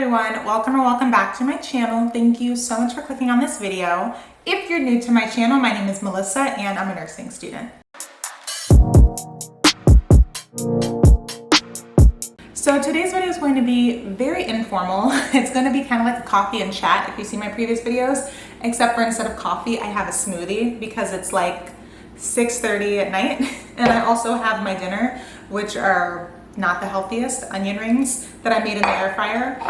everyone, welcome back to my channel. Thank you so much for clicking on this video. If you're new to my channel, my name is Melissa and I'm a nursing student. So today's video is going to be very informal. It's going to be kind of like a coffee and chat if you see my previous videos, except for instead of coffee, I have a smoothie because it's like 6:30 at night. And I also have my dinner, which are not the healthiest onion rings that I made in the air fryer.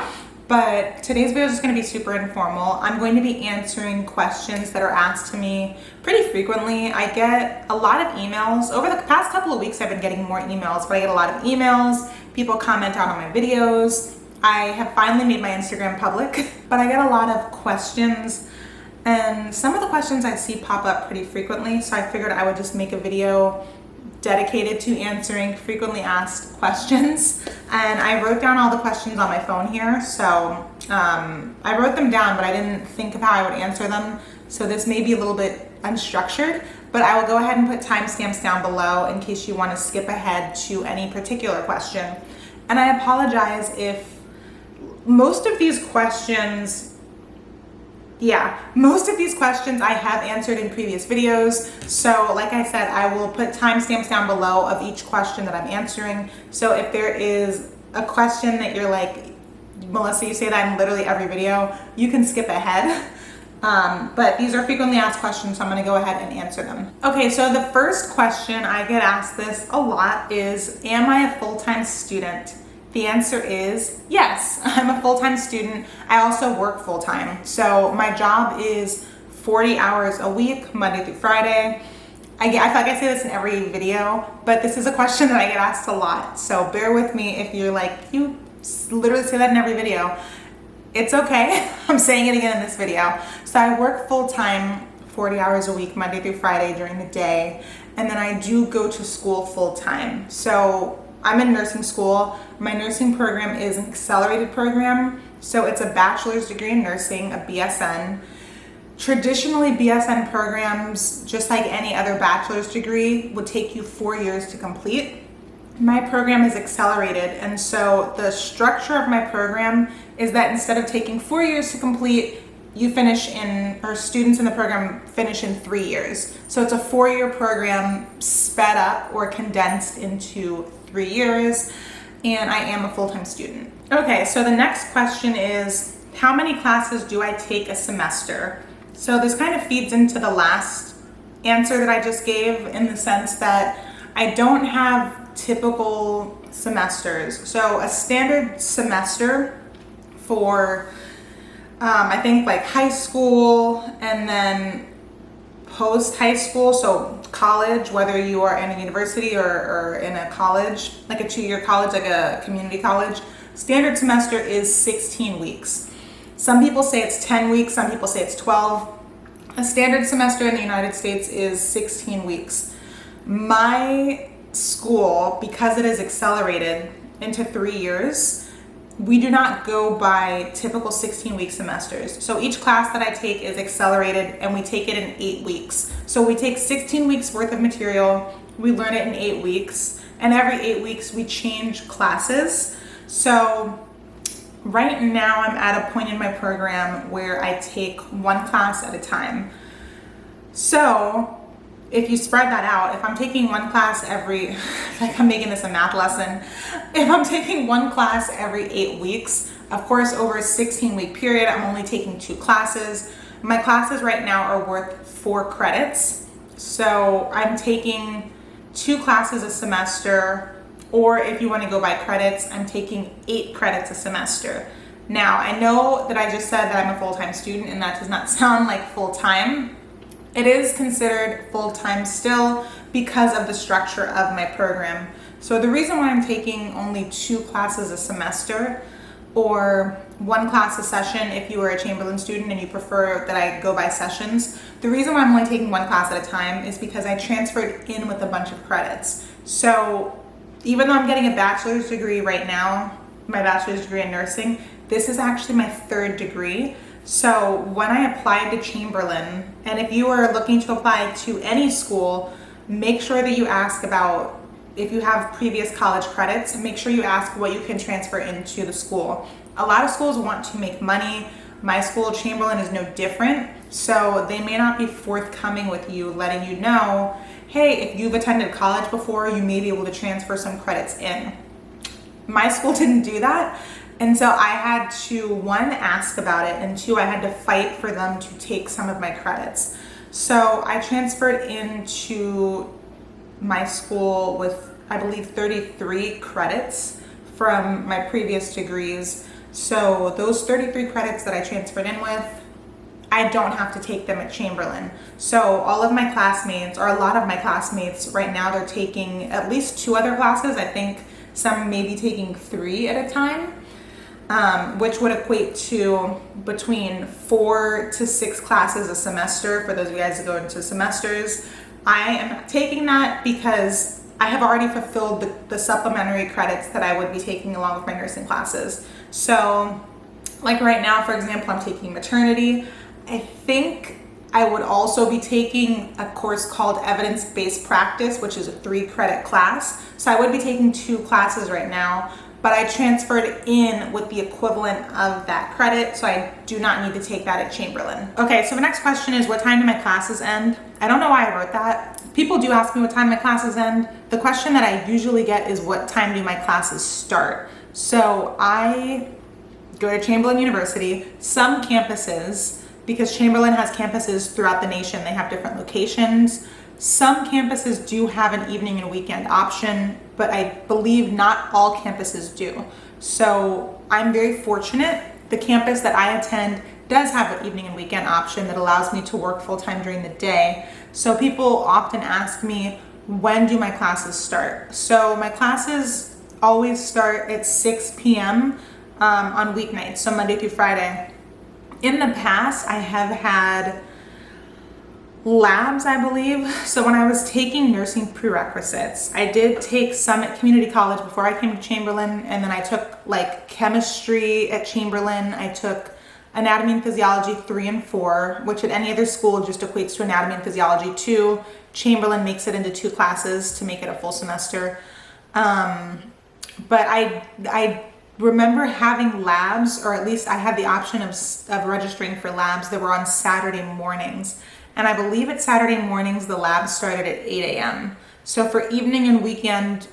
But today's video is just going to be super informal. I'm going to be answering questions that are asked to me pretty frequently. I get a lot of emails. Over the past couple of weeks, I've been getting more emails, but I get a lot of emails. People comment out on my videos. I have finally made my Instagram public, but I get a lot of questions. And some of the questions I see pop up pretty frequently, so I figured I would just make a video dedicated to answering frequently asked questions. And I wrote down all the questions on my phone here, so I wrote them down, but I didn't think of how I would answer them, so this may be a little bit unstructured, but I will go ahead and put timestamps down below in case you want to skip ahead to any particular question. And I apologize if most of these questions I have answered in previous videos. So like I said, I will put timestamps down below of each question that I'm answering. So if there is a question that you're like, Melissa, you say that in literally every video, you can skip ahead. But these are frequently asked questions, so I'm gonna go ahead and answer them. Okay, so the first question, I get asked this a lot, is, am I a full-time student? The answer is yes, I'm a full-time student. I also work full-time. So my job is 40 hours a week, Monday through Friday. I feel like I say this in every video, but this is a question that I get asked a lot. So bear with me if you're like, you literally say that in every video. It's okay, I'm saying it again in this video. So I work full-time, 40 hours a week, Monday through Friday during the day. And then I do go to school full-time. So I'm in nursing school. My nursing program is an accelerated program. So it's a bachelor's degree in nursing, a BSN. Traditionally, BSN programs, just like any other bachelor's degree, would take you 4 years to complete. My program is accelerated, and so the structure of my program is that instead of taking 4 years to complete, students in the program finish in 3 years. So it's a 4-year program sped up or condensed into 3 years, and I am a full-time student. Okay, so the next question is, how many classes do I take a semester? So this kind of feeds into the last answer that I just gave, in the sense that I don't have typical semesters. So a standard semester for I think like high school and then post high school, so college, whether you are in a university or in a college, like a 2-year college, like a community college, standard semester is 16 weeks. Some people say it's 10 weeks, some people say it's 12. A standard semester in the United States is 16 weeks. My school, because it is accelerated into 3 years, we do not go by typical 16-week semesters. So each class that I take is accelerated, and we take it in 8 weeks. So we take 16 weeks worth of material, we learn it in 8 weeks, and every 8 weeks we change classes. So right now I'm at a point in my program where I take one class at a time. So if you spread that out, if I'm taking one class every, like I'm making this a math lesson, if I'm taking one class every 8 weeks, of course, over a 16-week period, I'm only taking 2 classes. My classes right now are worth 4 credits. So I'm taking 2 classes a semester, or if you want to go by credits, I'm taking 8 credits a semester. Now, I know that I just said that I'm a full-time student, and that does not sound like full-time. It is considered full-time still because of the structure of my program. So the reason why I'm taking only 2 classes a semester, or 1 class a session if you are a Chamberlain student and you prefer that I go by sessions, the reason why I'm only taking 1 class at a time is because I transferred in with a bunch of credits. So even though I'm getting a bachelor's degree right now, my bachelor's degree in nursing, this is actually my 3rd degree. So when I applied to Chamberlain, and if you are looking to apply to any school, make sure that you ask about, if you have previous college credits, make sure you ask what you can transfer into the school. a lot of schools want to make money. My school, Chamberlain, is no different. So they may not be forthcoming with you, letting you know, hey, if you've attended college before, you may be able to transfer some credits in. My school didn't do that. And so I had to, one, ask about it, and two, I had to fight for them to take some of my credits. So I transferred into my school with, I believe, 33 credits from my previous degrees. So those 33 credits that I transferred in with, I don't have to take them at Chamberlain. So all of my classmates, or a lot of my classmates right now, they're taking at least 2 other classes. I think some may be taking 3 at a time, which would equate to between 4 to 6 classes a semester for those of you guys that go into semesters. I am taking that because I have already fulfilled the supplementary credits that I would be taking along with my nursing classes. So like right now, for example, I'm taking maternity. I think I would also be taking a course called evidence-based practice, which is a 3-credit class. So I would be taking 2 classes right now, but I transferred in with the equivalent of that credit, so I do not need to take that at Chamberlain. Okay, so the next question is, what time do my classes end? I don't know why I wrote that. People do ask me what time my classes end. The question that I usually get is, what time do my classes start? So I go to Chamberlain University. Some campuses, because Chamberlain has campuses throughout the nation, they have different locations. Some campuses do have an evening and weekend option, but I believe not all campuses do. So I'm very fortunate. The campus that I attend does have an evening and weekend option that allows me to work full-time during the day. So people often ask me, when do my classes start? So my classes always start at 6 p.m. On weeknights, so Monday through Friday. In the past, I have had labs, I believe. So when I was taking nursing prerequisites, I did take some at community college before I came to Chamberlain, and then I took like chemistry at Chamberlain. I took anatomy and physiology 3 and 4, which at any other school just equates to anatomy and physiology 2. Chamberlain makes it into 2 classes to make it a full semester. But I remember having labs, or at least I had the option of registering for labs that were on Saturday mornings. And I believe at Saturday mornings, the labs started at 8 a.m. So for evening and weekend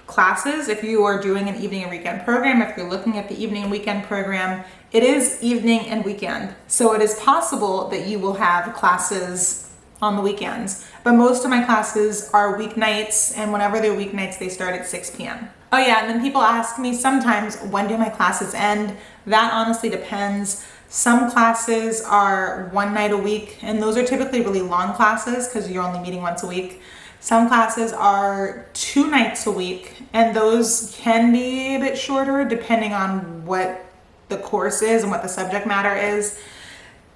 classes, if you are doing an evening and weekend program, if you're looking at the evening and weekend program, it is evening and weekend. So it is possible that you will have classes on the weekends. But most of my classes are weeknights, and whenever they're weeknights, they start at 6 p.m. Oh yeah, and then people ask me sometimes, when do my classes end? That honestly depends. Some classes are 1 night a week, and those are typically really long classes because you're only meeting once a week. Some classes are 2 nights a week, and those can be a bit shorter depending on what the course is and what the subject matter is.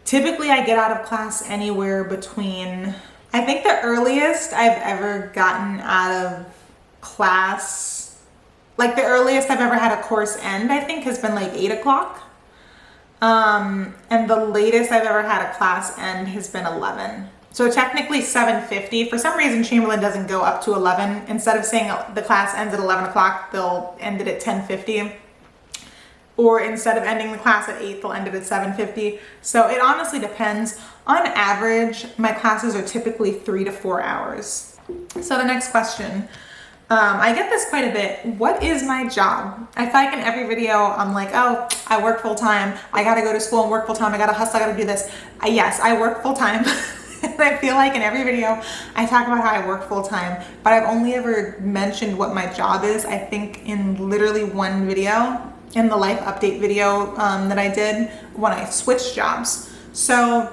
Typically, I get out of class anywhere between, I think the earliest I've ever gotten out of class, like the earliest I've ever had a course end, I think has been like 8 o'clock. And the latest I've ever had a class end has been 11. So technically 7:50. For some reason, Chamberlain doesn't go up to 11. Instead of saying the class ends at 11 o'clock, they'll end it at 10:50. Or instead of ending the class at 8, they'll end it at 7:50. So it honestly depends. On average, my classes are typically 3 to 4 hours. So the next question, I get this quite a bit. What is my job? I feel like in every video, I'm like, oh, I work full time. I gotta go to school and work full time. I gotta hustle, I gotta do this. Yes, I work full time. And I feel like in every video, I talk about how I work full time, but I've only ever mentioned what my job is, I think in literally one video, in the life update video that I did when I switched jobs. So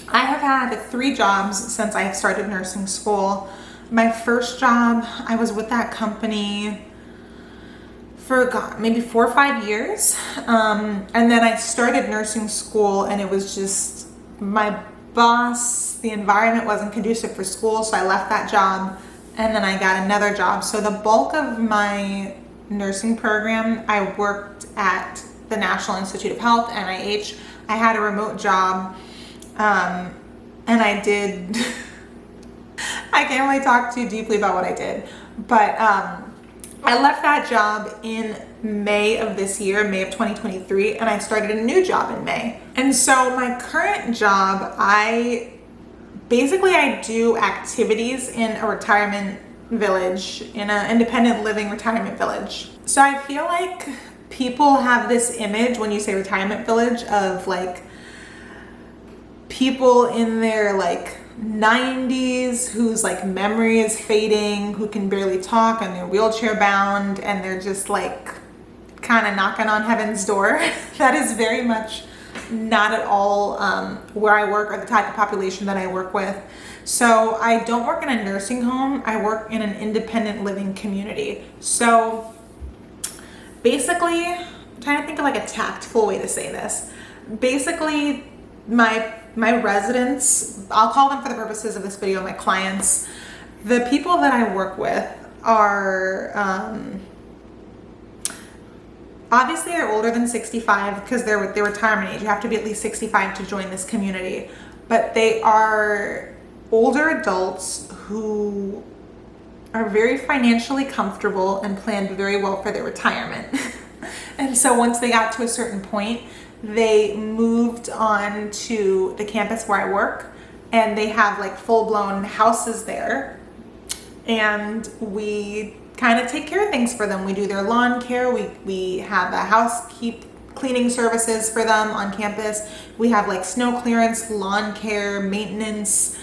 I have had 3 jobs since I started nursing school. My first job, I was with that company for maybe 4 or 5 years. And then I started nursing school, and it was just my boss, the environment wasn't conducive for school, so I left that job, and then I got another job. So the bulk of my nursing program, I worked at the National Institute of Health, NIH. I had a remote job, and I did... I can't really talk too deeply about what I did, but I left that job in May of this year, May of 2023, and I started a new job in May. And so my current job, I do activities in a retirement village, in an independent living retirement village. So I feel like people have this image when you say retirement village of like people in their like 90s whose like memory is fading, who can barely talk and they're wheelchair bound and they're just like kind of knocking on heaven's door. That is very much not at all where I work or the type of population that I work with. So I don't work in a nursing home. I work in an independent living community. So basically, I'm trying to think of like a tactful way to say this. Basically, my residents, I'll call them for the purposes of this video, my clients, the people that I work with are obviously they're older than 65 because they're retirement age. You have to be at least 65 to join this community. But they are older adults who are very financially comfortable and planned very well for their retirement. And so once they got to a certain point, they moved on to the campus where I work, and they have like full-blown houses there, and we kind of take care of things for them. We do their lawn care. We have a cleaning services for them on campus. We have like snow clearance, lawn care, maintenance,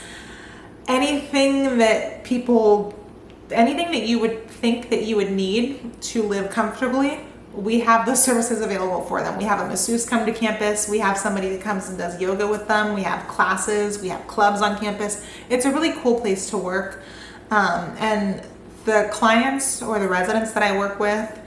anything that you would think that you would need to live comfortably. We have those services available for them. We have a masseuse come to campus. We have somebody that comes and does yoga with them. We have classes. We have clubs on campus. It's a really cool place to work. And the clients or the residents that I work with,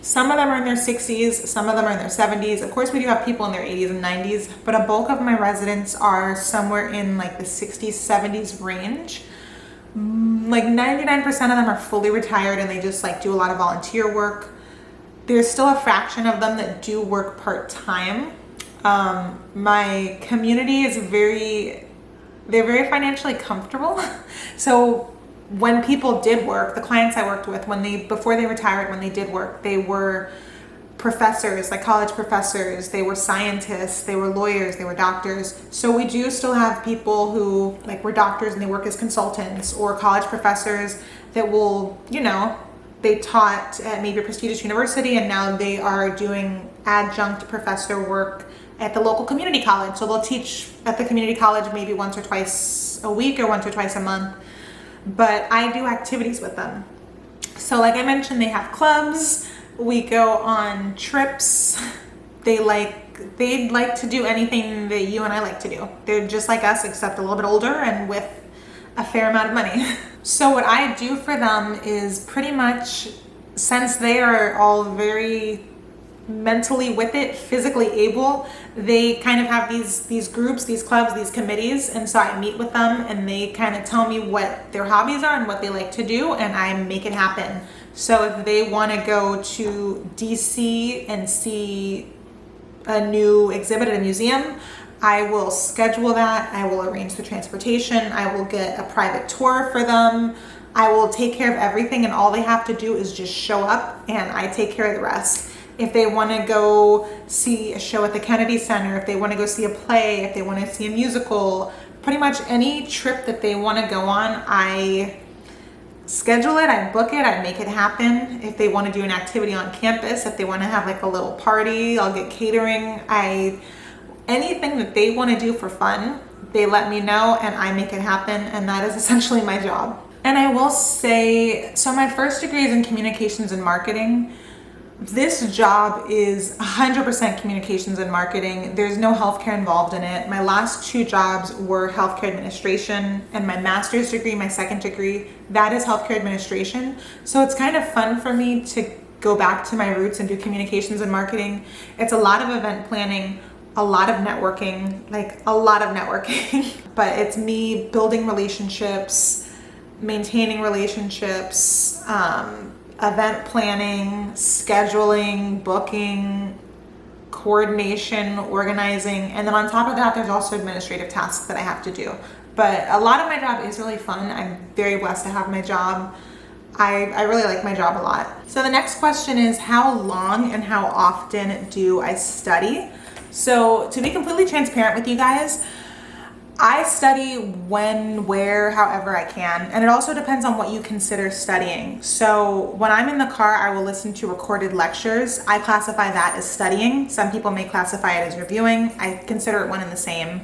some of them are in their 60s, some of them are in their 70s. Of course, we do have people in their 80s and 90s, but a bulk of my residents are somewhere in like the 60s, 70s range. Like 99% of them are fully retired and they just like do a lot of volunteer work. There's still a fraction of them that do work part-time. My community is they're very financially comfortable. So when people did work, the clients I worked with, before they retired, when they did work, they were professors, like college professors, they were scientists, they were lawyers, they were doctors. So we do still have people who like were doctors and they work as consultants, or college professors that will, they taught at maybe a prestigious university and now they are doing adjunct professor work at the local community college. So they'll teach at the community college maybe once or twice a week or once or twice a month. But I do activities with them. So like I mentioned, they have clubs. We go on trips. They'd like to do anything that you and I like to do. They're just like us, except a little bit older and with a fair amount of money. So what I do for them is pretty much, since they are all very mentally with it, physically able, they kind of have these groups, these clubs, these committees, and so I meet with them and they kind of tell me what their hobbies are and what they like to do, and I make it happen. So if they want to go to DC and see a new exhibit at a museum, I will schedule that. I will arrange the transportation. I will get a private tour for them. I will take care of everything, and all they have to do is just show up and I take care of the rest. If they want to go see a show at the Kennedy Center, if they want to go see a play, if they want to see a musical, pretty much any trip that they want to go on, I schedule it, I book it, I make it happen. If they want to do an activity on campus, if they want to have like a little party, I'll get catering. Anything that they want to do for fun, they let me know and I make it happen, and that is essentially my job. And I will say, so my first degree is in communications and marketing. This job is 100% communications and marketing. There's no healthcare involved in it. My last two jobs were healthcare administration, and my master's degree, my second degree, that is healthcare administration. So it's kind of fun for me to go back to my roots and do communications and marketing. It's a lot of event planning, a lot of networking, but it's me building relationships, maintaining relationships, event planning, scheduling, booking, coordination, organizing, and then on top of that, there's also administrative tasks that I have to do. But a lot of my job is really fun. I'm very blessed to have my job. I really like my job a lot. So the next question is, how long and how often do I study? So to be completely transparent with you guys, I study when, where, however I can. And it also depends on what you consider studying. So when I'm in the car, I will listen to recorded lectures. I classify that as studying. Some people may classify it as reviewing. I consider it one and the same.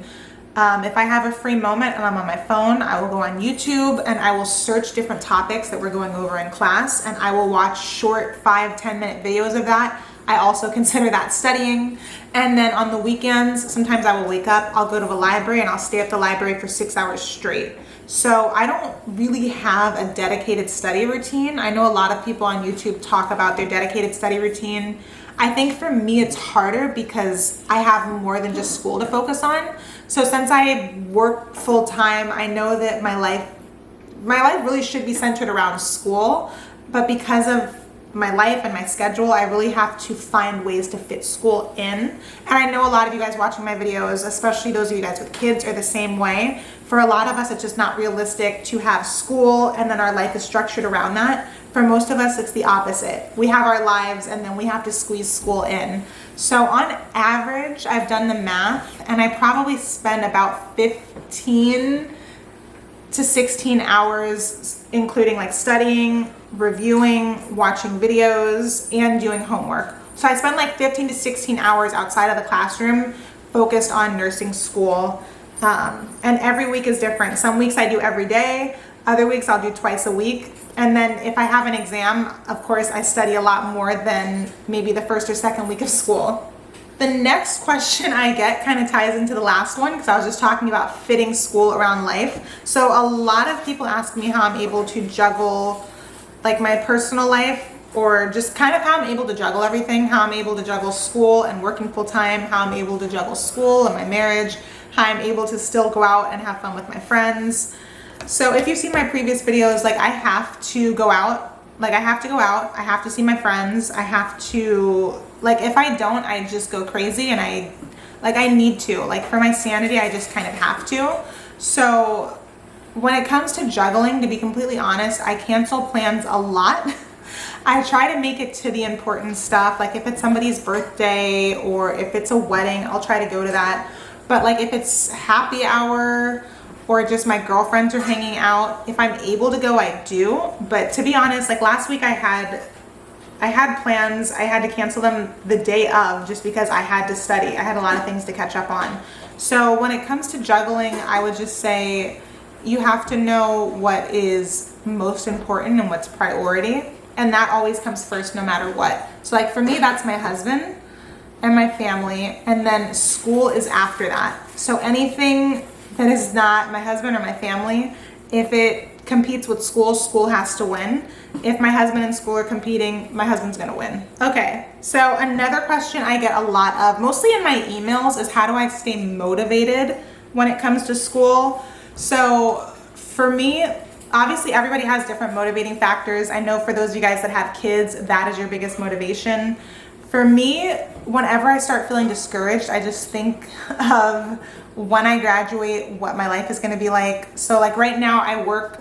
If I have a free moment and I'm on my phone, I will go on YouTube and I will search different topics that we're going over in class, and I will watch short 5-10 minute videos of that. I also consider that studying. And then on the weekends, sometimes I will wake up, I'll go to the library and I'll stay at the library for 6 hours straight. So I don't really have a dedicated study routine. I know a lot of people on YouTube talk about their dedicated study routine. I think for me it's harder because I have more than just school to focus on. So since I work full time, I know that my life really should be centered around school, but because of my life and my schedule, I really have to find ways to fit school in. And I know a lot of you guys watching my videos, especially those of you guys with kids, are the same way. For a lot of us, it's just not realistic to have school and then our life is structured around that. For most of us, it's the opposite. We have our lives and then we have to squeeze school in. So on average, I've done the math and I probably spend about 15 to 16 hours, including like studying, reviewing, watching videos, and doing homework. So I spend like 15 to 16 hours outside of the classroom focused on nursing school. And every week is different. Some weeks I do every day, other weeks I'll do twice a week. And then if I have an exam, of course, I study a lot more than maybe the first or second week of school. The next question I get kind of ties into the last one because I was just talking about fitting school around life. So a lot of people ask me how I'm able to juggle like my personal life, or just kind of how I'm able to juggle everything, how I'm able to juggle school and working full time, how I'm able to juggle school and my marriage, how I'm able to still go out and have fun with my friends. So if you've seen my previous videos, like I have to go out, I have to see my friends, I have to, like if I don't, I just go crazy and I need to, like for my sanity, I just kind of have to. So when it comes to juggling, to be completely honest, I cancel plans a lot. I try to make it to the important stuff. Like if it's somebody's birthday or if it's a wedding, I'll try to go to that. But like if it's happy hour or just my girlfriends are hanging out, if I'm able to go, I do. But to be honest, like last week I had plans, I had to cancel them the day of just because I had to study. I had a lot of things to catch up on. So when it comes to juggling, I would just say you have to know what is most important and what's priority. And that always comes first no matter what. So like for me, that's my husband and my family, and then school is after that. So anything that is not my husband or my family, if it competes with school, school has to win. If my husband and school are competing, my husband's gonna win. Okay, so another question I get a lot of, mostly in my emails, is how do I stay motivated when it comes to school? So for me, obviously everybody has different motivating factors. I know for those of you guys that have kids, that is your biggest motivation. For me, whenever I start feeling discouraged, I just think of when I graduate, what my life is gonna be like. So like right now I work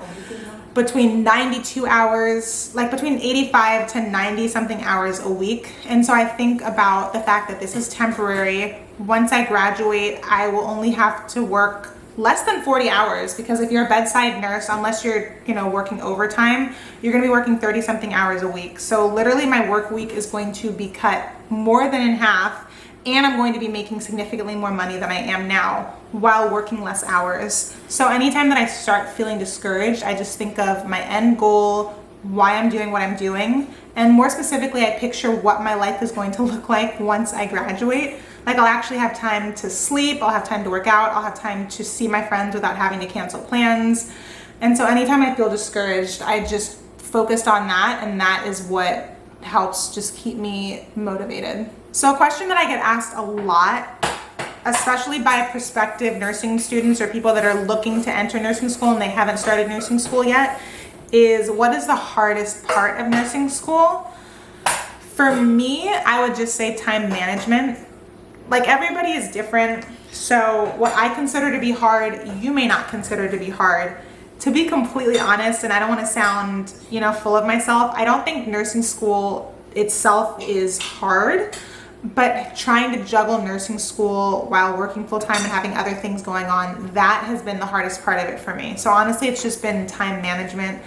between 92 hours, like between 85 to 90 something hours a week. And so I think about the fact that this is temporary. Once I graduate, I will only have to work less than 40 hours, because if you're a bedside nurse, unless you're, working overtime, you're gonna be working 30 something hours a week. So literally my work week is going to be cut more than in half, and I'm going to be making significantly more money than I am now while working less hours. So anytime that I start feeling discouraged, I just think of my end goal, why I'm doing what I'm doing, and more specifically, I picture what my life is going to look like once I graduate. Like I'll actually have time to sleep, I'll have time to work out, I'll have time to see my friends without having to cancel plans. And so anytime I feel discouraged, I just focused on that, and that is what helps just keep me motivated. So a question that I get asked a lot, especially by prospective nursing students or people that are looking to enter nursing school and they haven't started nursing school yet, is what is the hardest part of nursing school? For me, I would just say time management. Like everybody is different. So what I consider to be hard, you may not consider to be hard. to be completely honest, and I don't want to sound, you know, full of myself, I don't think nursing school itself is hard, but trying to juggle nursing school while working full-time and having other things going on, that has been the hardest part of it for me. So honestly, it's just been time management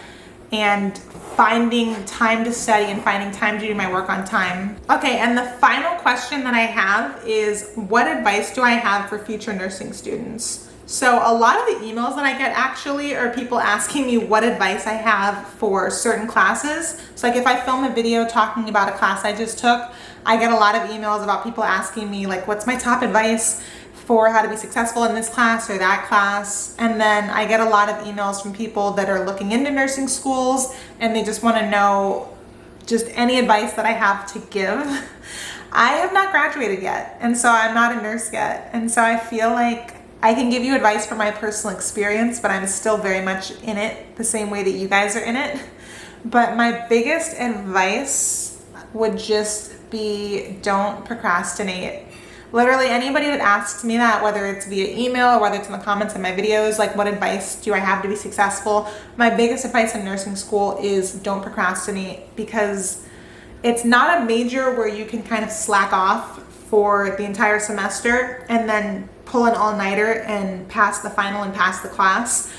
and finding time to study and finding time to do my work on time. Okay, and the final question that I have is, what advice do I have for future nursing students? So a lot of the emails that I get actually are people asking me what advice I have for certain classes. So like if I film a video talking about a class I just took, I get a lot of emails about people asking me like, what's my top advice for how to be successful in this class or that class. And then I get a lot of emails from people that are looking into nursing schools and they just want to know just any advice that I have to give. I have not graduated yet, and so I'm not a nurse yet. And so I feel like I can give you advice from my personal experience, but I'm still very much in it the same way that you guys are in it. But my biggest advice would just be, don't procrastinate. Literally anybody that asks me that, whether it's via email or whether it's in the comments of my videos, like what advice do I have to be successful? My biggest advice in nursing school is don't procrastinate, because it's not a major where you can kind of slack off for the entire semester and then pull an all-nighter and pass the final and pass the class.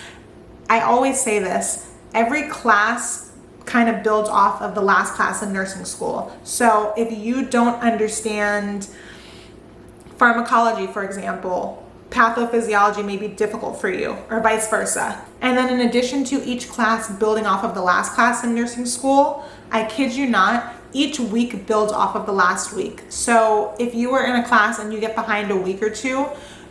I always say this, every class kind of builds off of the last class in nursing school. So if you don't understand pharmacology, for example, pathophysiology may be difficult for you, or vice versa. And then in addition to each class building off of the last class in nursing school, I kid you not, each week builds off of the last week. So if you were in a class and you get behind a week or two,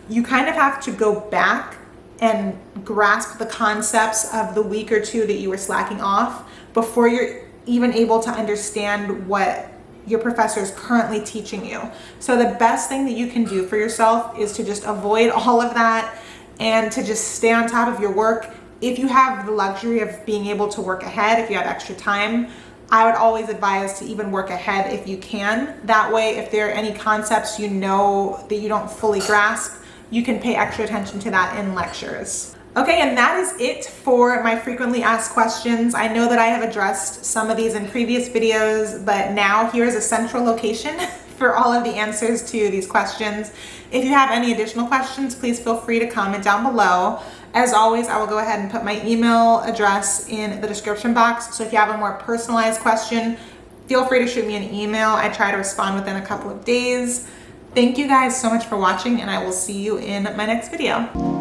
you kind of have to go back and grasp the concepts of the week or two that you were slacking off before you're even able to understand what your professor is currently teaching you. So the best thing that you can do for yourself is to just avoid all of that and to just stay on top of your work. If you have the luxury of being able to work ahead, if you have extra time, I would always advise to even work ahead if you can. That way, if there are any concepts you know that you don't fully grasp, you can pay extra attention to that in lectures. Okay, and that is it for my frequently asked questions. I know that I have addressed some of these in previous videos, but now here's a central location for all of the answers to these questions. If you have any additional questions, please feel free to comment down below. As always, I will go ahead and put my email address in the description box. So if you have a more personalized question, feel free to shoot me an email. I try to respond within a couple of days. Thank you guys so much for watching, and I will see you in my next video.